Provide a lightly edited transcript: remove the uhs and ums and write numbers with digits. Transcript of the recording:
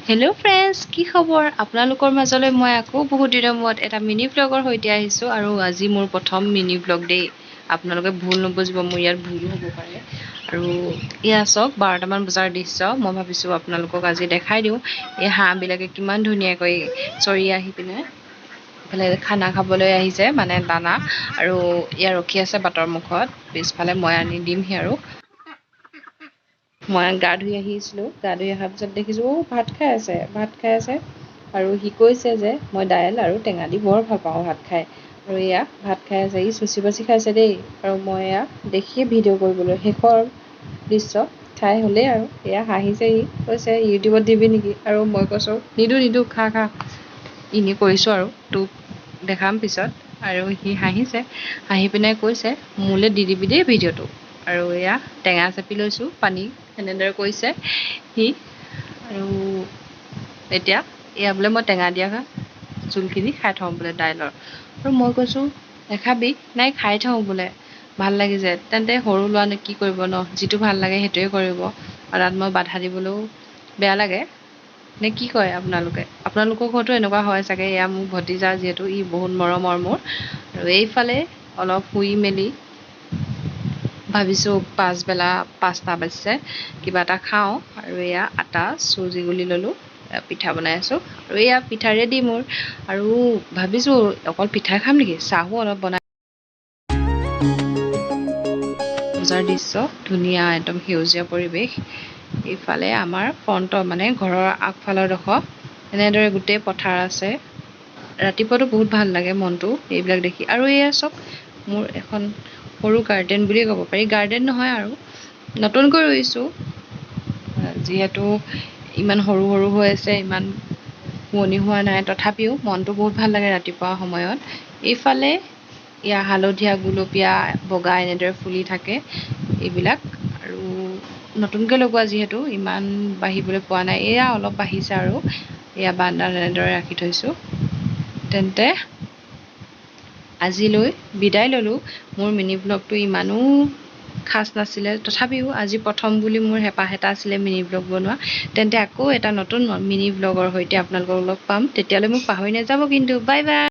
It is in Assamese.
হেল্ল' ফ্ৰেণ্ডছ, কি খবৰ? আপোনালোকৰ মাজলৈ মই আকৌ বহুত দিনৰ মূৰত এটা মিনি ব্লগৰ সৈতে আহিছোঁ আৰু আজি মোৰ প্ৰথম মিনি ব্লগ দেই। আপোনালোকে ভুল নুবুজিব, মোৰ ইয়াত ভুলো হ'ব পাৰে। আৰু এয়া চাওক 12টামান বজাৰ দৃশ্য। মই ভাবিছোঁ আপোনালোকক আজি দেখাই দিওঁ এই হাঁহবিলাকে কিমান ধুনীয়াকৈ চৰি আহি পিনে এইফালে খানা খাবলৈ আহিছে, মানে দানা। আৰু এয়া ৰখি আছে বাটৰ মুখত, পিছফালে মই আনি দিমহি। আৰু মই গা ধুই আহিছিলোঁ, গা ধুই অহাৰ পিছত দেখিছোঁ ভাত খাই আছে। আৰু সি কৈছে যে মই দাইল আৰু টেঙা দি বৰ ভাল পাওঁ ভাত খাই। আৰু এয়া ভাত খাই আছে, ই চুচি বাচি খাইছে দেই। আৰু মই এয়া দেখিয়ে ভিডিঅ' কৰিবলৈ শেষৰ দৃশ্য খাই হ'লেই আৰু এয়া হাঁহিছে। সি কৈছে ইউটিউবত দিবি নেকি? আৰু মই কৈছোঁ নিদো, খা এনেই কৰিছোঁ আৰু তোক দেখাম পিছত। আৰু সি হাঁহিছে, হাঁহি পিনে কৈছে মোলৈ দি দিবি দেই ভিডিঅ'টো। আৰু এয়া টেঙা চেপি লৈছোঁ, পানী সেনেদৰে কৈছে সি। আৰু এতিয়া এয়া বোলে মই টেঙা দিয়া জোলখিনি খাই থওঁ বোলে দাইলৰ। আৰু মই কৈছোঁ নাখাবি, নাই খাই থওঁ বোলে, ভাল লাগিছে। তেন্তে সৰু ল'ৰানো কি কৰিব ন, যিটো ভাল লাগে সেইটোৱে কৰিব। আৰু তাত মই বাধা দিবলৈও বেয়া লাগে নে কি কয় আপোনালোকৰ ঘৰতো এনেকুৱা হয় চাগে। এয়া মোৰ ভতিজা, যিহেতু ই বহুত মৰমৰ মোৰ। আৰু এইফালে অলপ শুই মেলি ভাবিছোঁ পাছবেলা 5টা বাজিছে, কিবা এটা খাওঁ। আৰু এয়া আটা চুজি গুলি ল'লোঁ, পিঠা বনাই আছোঁ। আৰু এয়া পিঠা ৰেডি মোৰ। আৰু ভাবিছোঁ অকল পিঠাই খাম নেকি, চাহো অলপ বনাই। বজাৰ দৃশ্য ধুনীয়া, একদম সেউজীয়া পৰিৱেশ। এইফালে আমাৰ ফ্ৰণ্টৰ মানে ঘৰৰ আগফালৰ ডোখৰ এনেদৰে গোটেই পথাৰ আছে। ৰাতিপুৱাতো বহুত ভাল লাগে মনটো এইবিলাক দেখি। আৰু এয়া চাওক মোৰ এখন সৰু গাৰ্ডেন বুলিয়ে ক'ব পাৰি, গাৰ্ডেন নহয় আৰু নতুনকৈ ৰুইছোঁ, যিহেতু ইমান সৰু হৈ আছে, ইমান শুৱনি হোৱা নাই। তথাপিও মনটো বহুত ভাল লাগে ৰাতিপুৱা সময়ত। এইফালে এয়া হালধীয়া, গুলপীয়া, বগা এনেদৰে ফুলি থাকে এইবিলাক। আৰু নতুনকৈ লগোৱা যিহেতু ইমান বাঢ়িবলৈ পোৱা নাই, এয়া অলপ বাঢ়িছে। আৰু এয়া বাৰান্দাত এনেদৰে ৰাখি থৈছোঁ। তেন্তে আজিলৈ বিদায় ল'লোঁ। মোৰ মিনি ব্লগটো ইমানো খাচ নাছিলে, তথাপিও আজি প্ৰথম বুলি মোৰ হেঁপাহ এটা আছিলে মিনি ব্লগ বনোৱা। তেন্তে আকৌ এটা নতুন মিনি ব্লগৰ সৈতে আপোনালোকক লগ পাম, তেতিয়ালৈ মোক পাহৰি নাযাব কিন্তু। Bye bye.